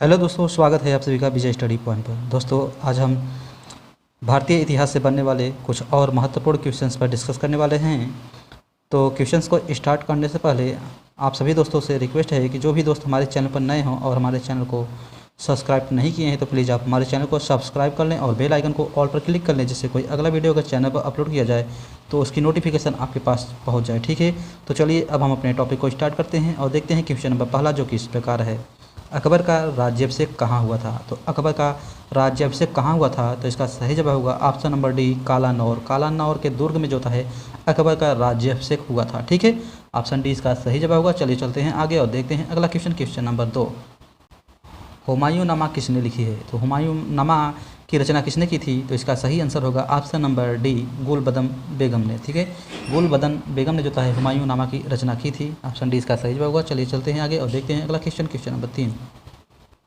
Hello दोस्तों, स्वागत है आप सभी का विजय स्टडी पॉइंट पर। दोस्तों, आज हम भारतीय इतिहास से बनने वाले कुछ और महत्वपूर्ण क्वेश्चंस पर डिस्कस करने वाले हैं। तो क्वेश्चंस को स्टार्ट करने से पहले आप सभी दोस्तों से रिक्वेस्ट है कि जो भी दोस्त हमारे चैनल पर नए हों और हमारे चैनल को सब्सक्राइब नहीं किए हैं तो प्लीज़ आप हमारे चैनल को सब्सक्राइब कर लें और बेल आइकन को ऑल पर क्लिक कर लें, जिससे कोई अगला वीडियो अगर चैनल पर अपलोड किया जाए तो उसकी नोटिफिकेशन आपके पास पहुँच जाए। ठीक है, तो चलिए अब हम अपने टॉपिक को स्टार्ट करते हैं और देखते हैं क्वेश्चन नंबर पहला, जो कि इस प्रकार है। अकबर का राज्याभिषेक कहाँ हुआ था? तो अकबर का राज्याभिषेक कहाँ हुआ था? तो इसका सही जवाब होगा option number D, Kalanaur. Kalanaur के दुर्ग में जो है अकबर का राज्याभिषेक हुआ था। ठीक है, ऑप्शन डी इसका सही जवाब होगा। चलिए चलते हैं आगे और देखते हैं अगला क्वेश्चन। क्वेश्चन नंबर 2, हुमायूंनामा किसने लिखी है? तो हुमायूंनामा की रचना किसने की थी? तो इसका सही आंसर होगा ऑप्शन नंबर डी, गुलबदन बेगम ने। ठीक है, गुलबदन बेगम ने जो है हुमायूंनामा की रचना की थी। ऑप्शन डी इसका सही जवाब होगा। चलिए चलते हैं आगे और देखते हैं अगला question. Question number 3,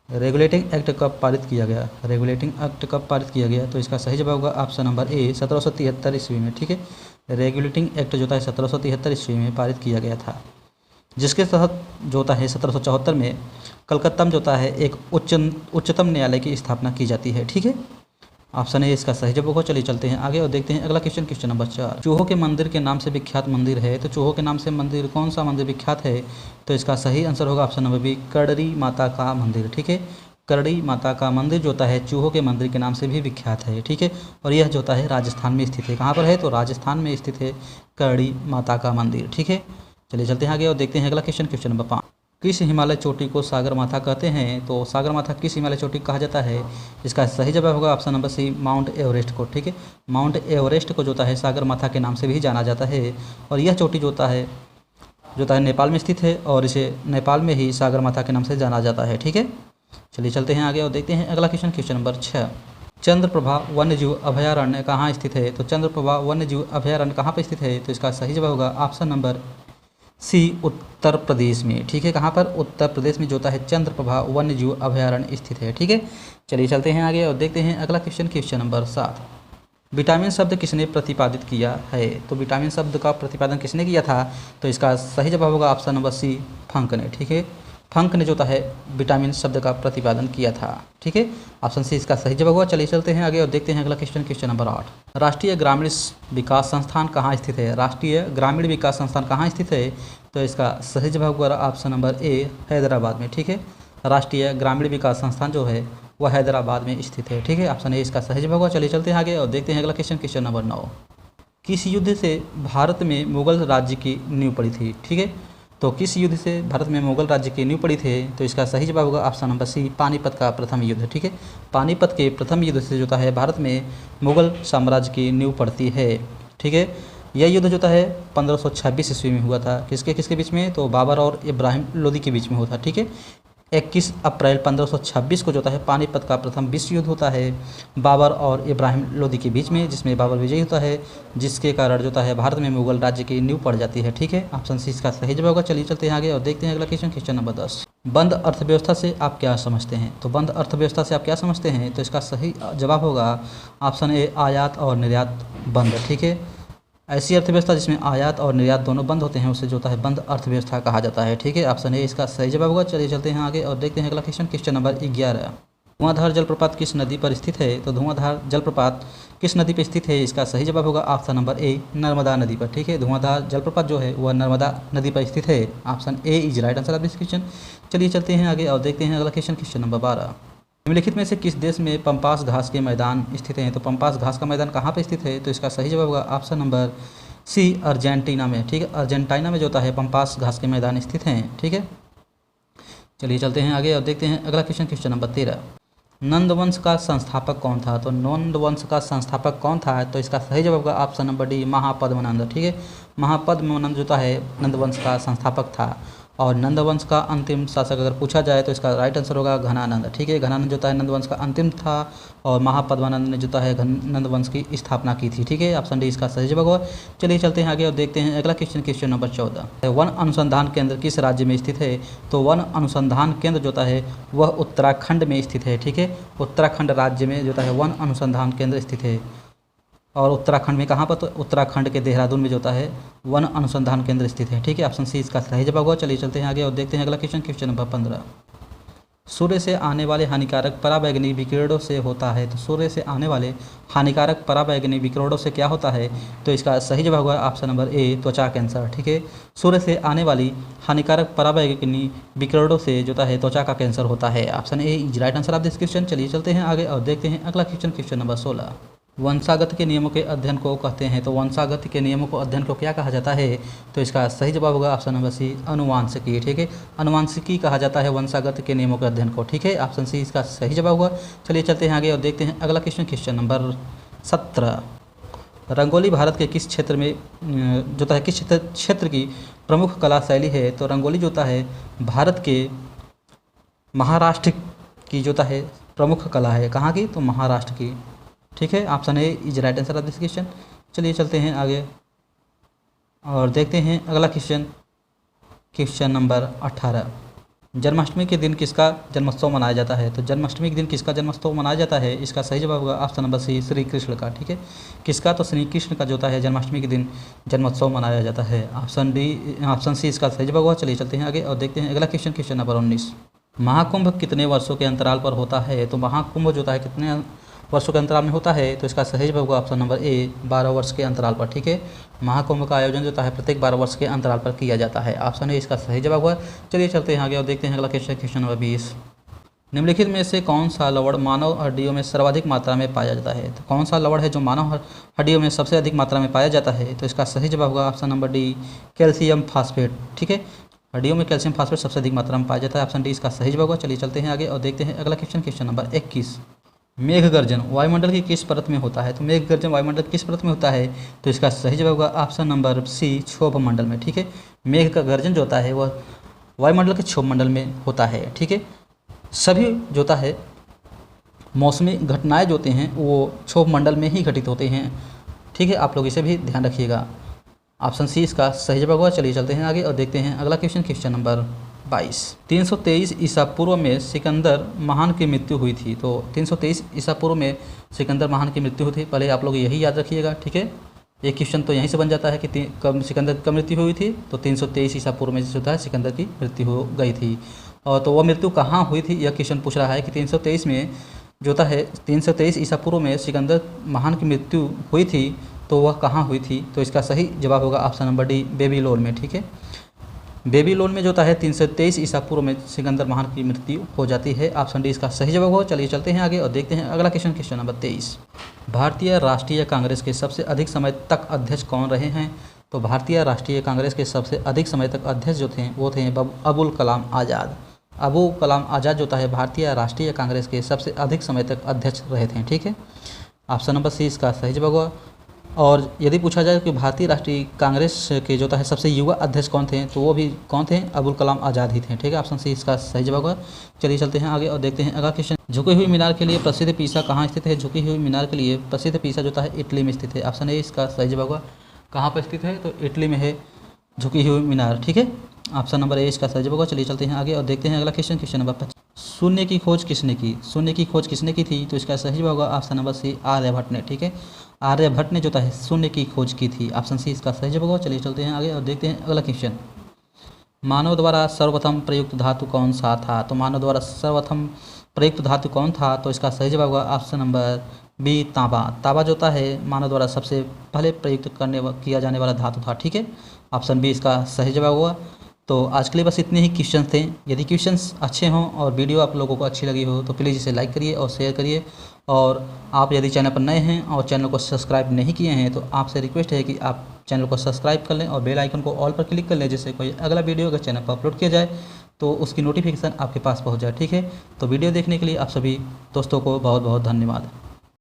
regulating act कब पारित किया गया? रेगुलेटिंग एक्ट कब पारित किया गया? तो इसका सही जवाब होगा ऑप्शन नंबर ए, 1773 ईस्वी में। ठीक है, रेगुलेटिंग एक्ट जो है 1773 ईस्वी में पारित किया गया था, जिसके तहत जो है 1774 में कलकत्ता में जो है एक उच्चतम न्यायालय की स्थापना की जाती है। ठीक है, ऑप्शन ए इसका सही जवाब होगा। चलिए चलते हैं आगे और देखते हैं अगला क्वेश्चन। क्वेश्चन नंबर 4, चूहों के मंदिर के नाम से विख्यात मंदिर है। तो चूहों के नाम से मंदिर, कौन सा मंदिर विख्यात है? तो इसका सही आंसर होगा ऑप्शन नंबर बी, करड़ी माता का मंदिर। ठीक है, करड़ी माता का मंदिर जो है चूहों के मंदिर के नाम से भी विख्यात है। ठीक है, और यह जो है राजस्थान में स्थित है। कहाँ पर है? तो राजस्थान में स्थित है करड़ी माता का मंदिर। ठीक है, चलिए चलते हैं आगे और देखते हैं अगला क्वेश्चन। क्वेश्चन नंबर 5, किस हिमालय चोटी को सागर माथा कहते हैं? तो सागर माथा किस हिमालय चोटी कहा जाता है? इसका सही जवाब होगा option number C, Mount Everest को। ठीक है, माउंट एवरेस्ट को जो है सागर माथा के नाम से भी जाना जाता है, और यह चोटी जो है नेपाल में स्थित है, और इसे नेपाल में ही सागर माथा के नाम से जाना जाता है। ठीक है, चलिए चलते हैं आगे और देखते हैं अगला क्वेश्चन। क्वेश्चन नंबर 6, चंद्रप्रभा वन्यजीव अभयारण्य कहाँ स्थित है? तो चंद्रप्रभा वन्यजीव अभयारण्य कहाँ पर स्थित है? तो इसका सही जवाब होगा ऑप्शन नंबर सी, उत्तर प्रदेश में। ठीक है, कहाँ पर? उत्तर प्रदेश में जो है चंद्रप्रभा वन्यजीव अभयारण्य स्थित है। ठीक है, चलिए चलते हैं आगे और देखते हैं अगला क्वेश्चन। क्वेश्चन नंबर 7, विटामिन शब्द किसने प्रतिपादित किया है? तो विटामिन शब्द का प्रतिपादन किसने किया था? तो इसका सही जवाब होगा ऑप्शन नंबर सी, फंक ने। ठीक है, फंक ने जो है विटामिन शब्द का प्रतिपादन किया था। ठीक है, ऑप्शन सी इसका सही जवाब होगा। चलिए चलते हैं आगे और देखते हैं अगला क्वेश्चन। क्वेश्चन नंबर 8, राष्ट्रीय ग्रामीण विकास संस्थान कहाँ स्थित है? राष्ट्रीय ग्रामीण विकास संस्थान कहाँ स्थित है? तो इसका सही जवाब होगा ऑप्शन नंबर ए, हैदराबाद में। ठीक है, राष्ट्रीय ग्रामीण विकास संस्थान जो है वह हैदराबाद में स्थित है। ठीक है, ऑप्शन ए इसका सही जवाब होगा। चलिए चलते हैं आगे और देखते हैं अगला क्वेश्चन। क्वेश्चन नंबर 9, किस युद्ध से भारत में मुगल राज्य की नींव पड़ी थी? ठीक है, तो किस युद्ध से भारत में मुगल राज्य की नींव पड़ी थी? तो इसका सही जवाब होगा ऑप्शन नंबर सी, पानीपत का प्रथम युद्ध। ठीक है, पानीपत के प्रथम युद्ध से जो है भारत में मुगल साम्राज्य की नींव पड़ती है। ठीक है, यह युद्ध जो है 1526 ईस्वी में हुआ था। किसके किसके बीच में? तो बाबर और इब्राहिम लोदी के बीच में हुआ था। ठीक है, 21 अप्रैल 1526 को जो है पानीपत का प्रथम विश्व युद्ध होता है बाबर और इब्राहिम लोदी के बीच में, जिसमें बाबर विजयी होता है, जिसके कारण जो है भारत में मुगल राज्य की नींव पड़ जाती है। ठीक है, ऑप्शन सी इसका सही जवाब होगा। चलिए चलते हैं आगे और देखते हैं अगला क्वेश्चन। क्वेश्चन नंबर 10, बंद अर्थव्यवस्था से आप क्या समझते हैं? तो बंद अर्थव्यवस्था से आप क्या समझते हैं? तो इसका सही जवाब होगा ऑप्शन ए, आयात और निर्यात बंद। ठीक है, ऐसी अर्थव्यवस्था जिसमें आयात और निर्यात दोनों बंद होते हैं उसे जो है बंद अर्थव्यवस्था कहा जाता है। ठीक है, ऑप्शन ए इसका सही जवाब होगा। चलिए चलते हैं आगे और देखते हैं अगला क्वेश्चन। क्वेश्चन नंबर 11, धुआंधार जलप्रपात किस नदी पर स्थित है? तो धुआंधार जलप्रपात किस नदी पर स्थित है? इसका सही जवाब होगा ऑप्शन नंबर ए, नर्मदा नदी पर। ठीक है, धुआंधार जलप्रपात जो है वह नर्मदा नदी पर स्थित है। Option A is right answer of this question. चलिए चलते हैं आगे और देखते हैं अगला क्वेश्चन। क्वेश्चन नंबर 12, निम्नलिखित में से किस देश में पंपास घास के मैदान स्थित हैं? तो पंपास घास का मैदान कहाँ पर स्थित है? तो इसका सही जवाब होगा ऑप्शन नंबर सी, अर्जेंटीना में। ठीक है, अर्जेंटीना में जो है पंपास घास के मैदान स्थित हैं। ठीक है, चलिए चलते हैं आगे और देखते हैं अगला क्वेश्चन। क्वेश्चन नंबर 13, नंदवंश का संस्थापक कौन था? तो नंदवंश का संस्थापक कौन था? तो इसका सही जवाब होगा ऑप्शन नंबर डी, महापद्मनंद। ठीक है, महापद्मनंद जो है नंदवंश का संस्थापक था। और नंदवंश का अंतिम शासक अगर पूछा जाए तो इसका राइट आंसर होगा घनानंद। ठीक है, घनानंद जो है नंदवंश का अंतिम था, और महापद्मानंद ने जो है नंदवंश की स्थापना की थी। ठीक है, ऑप्शन डी इसका सही जवाब होगा। चलिए चलते हैं आगे और देखते हैं अगला क्वेश्चन। क्वेश्चन नंबर 14, वन अनुसंधान केंद्र किस राज्य में स्थित है? तो वन अनुसंधान केंद्र जो है वह उत्तराखंड में स्थित है। ठीक है, उत्तराखंड राज्य में जो है वन अनुसंधान केंद्र स्थित है। और उत्तराखंड में कहाँ पर? तो उत्तराखंड के देहरादून में जो है वन अनुसंधान केंद्र स्थित है। ठीक है, ऑप्शन सी इसका सही जवाब होगा। चलिए चलते हैं आगे और देखते हैं अगला क्वेश्चन। क्वेश्चन नंबर 15, सूर्य से आने वाले हानिकारक पराबैंगनी विकिरणों से होता है। तो सूर्य से आने वाले हानिकारक पराबैंगनी विकिरणों से क्या होता है? तो इसका सही जवाब होगा ऑप्शन नंबर ए, त्वचा कैंसर। ठीक है, सूर्य से आने वाली हानिकारक पराबैंगनी विकिरणों से जो है त्वचा का कैंसर होता है। Option A is right answer of this question. चलिए चलते हैं आगे और देखते हैं अगला क्वेश्चन, क्वेश्चन नंबर 16। वंशागत के नियमों के अध्ययन को कहते हैं। तो वंशागत के नियमों को अध्ययन को क्या कहा जाता है? तो इसका सही जवाब होगा ऑप्शन नंबर सी, अनुवांशिकी। ठीक है, अनुवांशिकी कहा जाता है वंशागत के नियमों के अध्ययन को। ठीक है, ऑप्शन सी इसका सही जवाब होगा। चलिए चलते हैं आगे और देखते हैं अगला question, question number 17। Rangoli Bharat के किस क्षेत्र में जो है किस क्षेत्र की प्रमुख कला शैली है? तो रंगोली जो है भारत के महाराष्ट्र की जो है प्रमुख कला है। कहाँ की? तो महाराष्ट्र की। ठीक है, option A is right answer of this question. चलिए चलते हैं आगे और देखते हैं अगला क्वेश्चन, क्वेश्चन नंबर 18। जन्माष्टमी के दिन किसका जन्मोत्सव मनाया जाता है? तो जन्माष्टमी के दिन किसका जन्मोत्सव मनाया जाता है? इसका सही जवाब होगा option number C, Shri Krishna का। ठीक है, किसका? तो श्री कृष्ण का जो है जन्माष्टमी के दिन जन्मोत्सव मनाया जाता है। ऑप्शन सी इसका सही जवाब होगा। चलिए चलते हैं आगे और देखते हैं अगला क्वेश्चन, क्वेश्चन नंबर 19। महाकुंभ कितने वर्षों के अंतराल पर होता है? तो महाकुंभ जो है कितने वर्षों के अंतराल में होता है? तो इसका सही जवाब होगा ऑप्शन नंबर ए, 12 वर्ष के अंतराल पर। ठीक है, महाकुंभ का आयोजन जो है प्रत्येक 12 वर्ष के अंतराल पर किया जाता है। ऑप्शन ए इसका सही जवाब हुआ। चलिए चलते हैं आगे और देखते हैं अगला क्वेश्चन, क्वेश्चन नंबर 20। निम्नलिखित में से कौन सा लवण मानव हड्डियों में सर्वाधिक मात्रा में पाया जाता है? तो कौन सा लवण है जो मानव हड्डियों में सबसे अधिक मात्रा में पाया जाता है? तो इसका सही जवाब होगा option number D, calcium phosphate. ठीक है, हड्डियों में कैल्शियम फास्फेट सबसे अधिक मात्रा में पाया जाता है। ऑप्शन डी इसका सही जवाब होगा। चलिए चलते हैं आगे और देखते हैं अगला क्वेश्चन, क्वेश्चन नंबर 21। मेघ गर्जन वायुमंडल की किस परत में होता है? तो मेघ गर्जन वायुमंडल किस परत में होता है? तो इसका सही जवाब होगा ऑप्शन नंबर सी, क्षोभ मंडल में। ठीक है, मेघ का गर्जन जो होता है वह वायुमंडल के क्षोभ मंडल में होता है। ठीक है, सभी जो है मौसमी घटनाएं जो होते हैं वो क्षोभ मंडल में ही घटित होते हैं। ठीक है, आप लोग इसे भी ध्यान रखिएगा। ऑप्शन सी इसका सही जवाब होगा। चलिए चलते हैं आगे और देखते हैं अगला क्वेश्चन, क्वेश्चन नंबर 22। 323 ईसा पूर्व में सिकंदर महान की मृत्यु हुई थी। तो 323 ईसा पूर्व में सिकंदर महान की मृत्यु हुई थी। पहले आप लोग यही याद रखिएगा। ठीक है, एक क्वेश्चन तो यहीं से बन जाता है कि कब सिकंदर की मृत्यु हुई थी? तो 323 ईसा पूर्व में जो था सिकंदर की मृत्यु हो गई थी। और तो वह मृत्यु कहाँ हुई थी? यह क्वेश्चन पूछ रहा है कि 323 में जो है 323 ईसा पूर्व में सिकंदर महान की मृत्यु हुई थी, तो वह कहाँ हुई थी? तो इसका सही जवाब होगा ऑप्शन नंबर डी, बेबीलोन में। ठीक है, बेबीलोन में जो है 323 ईसा पूर्व में सिकंदर महान की मृत्यु हो जाती है। ऑप्शन डी इसका सही जवाब होगा। चलिए चलते हैं आगे और देखते हैं अगला क्वेश्चन, क्वेश्चन नंबर 23। भारतीय राष्ट्रीय कांग्रेस के सबसे अधिक समय तक अध्यक्ष कौन रहे हैं? तो भारतीय राष्ट्रीय कांग्रेस के सबसे अधिक समय तक अध्यक्ष जो थे वो थे अबुल कलाम आज़ाद। अबुल कलाम आज़ाद जो है भारतीय राष्ट्रीय कांग्रेस के सबसे अधिक समय तक अध्यक्ष रहे थे। ठीक है, ऑप्शन नंबर सी इसका सही जवाब होगा। और यदि पूछा जाए कि भारतीय राष्ट्रीय कांग्रेस के जो है सबसे युवा अध्यक्ष कौन थे, तो वो भी कौन थे? अबुल कलाम आज़ाद ही थे। ठीक है, ऑप्शन सी इसका सही जवाब होगा। चलिए चलते हैं आगे और देखते हैं अगला क्वेश्चन। झुकी हुई मीनार के लिए प्रसिद्ध पीसा कहाँ स्थित है? झुकी हुई मीनार के लिए प्रसिद्ध पीसा जो है इटली में स्थित है। ऑप्शन ए इसका सही जवाब होगा। कहाँ पर स्थित है? तो इटली में है झुकी हुई मीनार। ठीक है, ऑप्शन नंबर ए इसका सही जवाब होगा। चलिए चलते हैं आगे और देखते हैं अगला क्वेश्चन, क्वेश्चन नंबर 25। शून्य की खोज किसने की? शून्य की खोज किसने की थी? तो इसका सही जवाब होगा ऑप्शन नंबर सी, आर्यभट्ट ने। ठीक है, आर्यभट्ट ने जो है शून्य की खोज की थी। ऑप्शन सी इसका सही जवाब होगा। चलिए चलते हैं आगे और देखते हैं अगला क्वेश्चन। मानव द्वारा सर्वप्रथम प्रयुक्त धातु कौन सा था? तो मानव द्वारा सर्वप्रथम प्रयुक्त धातु कौन था? तो इसका सही जवाब होगा ऑप्शन नंबर बी, तांबा। तांबा जो है मानव द्वारा सबसे पहले प्रयुक्त किया जाने वाला धातु था। ठीक है, ऑप्शन बी इसका सही जवाब हुआ। तो आज के लिए बस इतने ही क्वेश्चन थे। यदि क्वेश्चंस अच्छे हों और वीडियो आप लोगों को अच्छी लगी हो तो प्लीज़ इसे लाइक करिए और शेयर करिए। और आप यदि चैनल पर नए हैं और चैनल को सब्सक्राइब नहीं किए हैं तो आपसे रिक्वेस्ट है कि आप चैनल को सब्सक्राइब कर लें और बेल आइकन को ऑल पर क्लिक कर लें, जिससे कोई अगला वीडियो अगर चैनल पर अपलोड किया जाए तो उसकी नोटिफिकेशन आपके पास पहुँच जाए। ठीक है, तो वीडियो देखने के लिए आप सभी दोस्तों को बहुत बहुत धन्यवाद।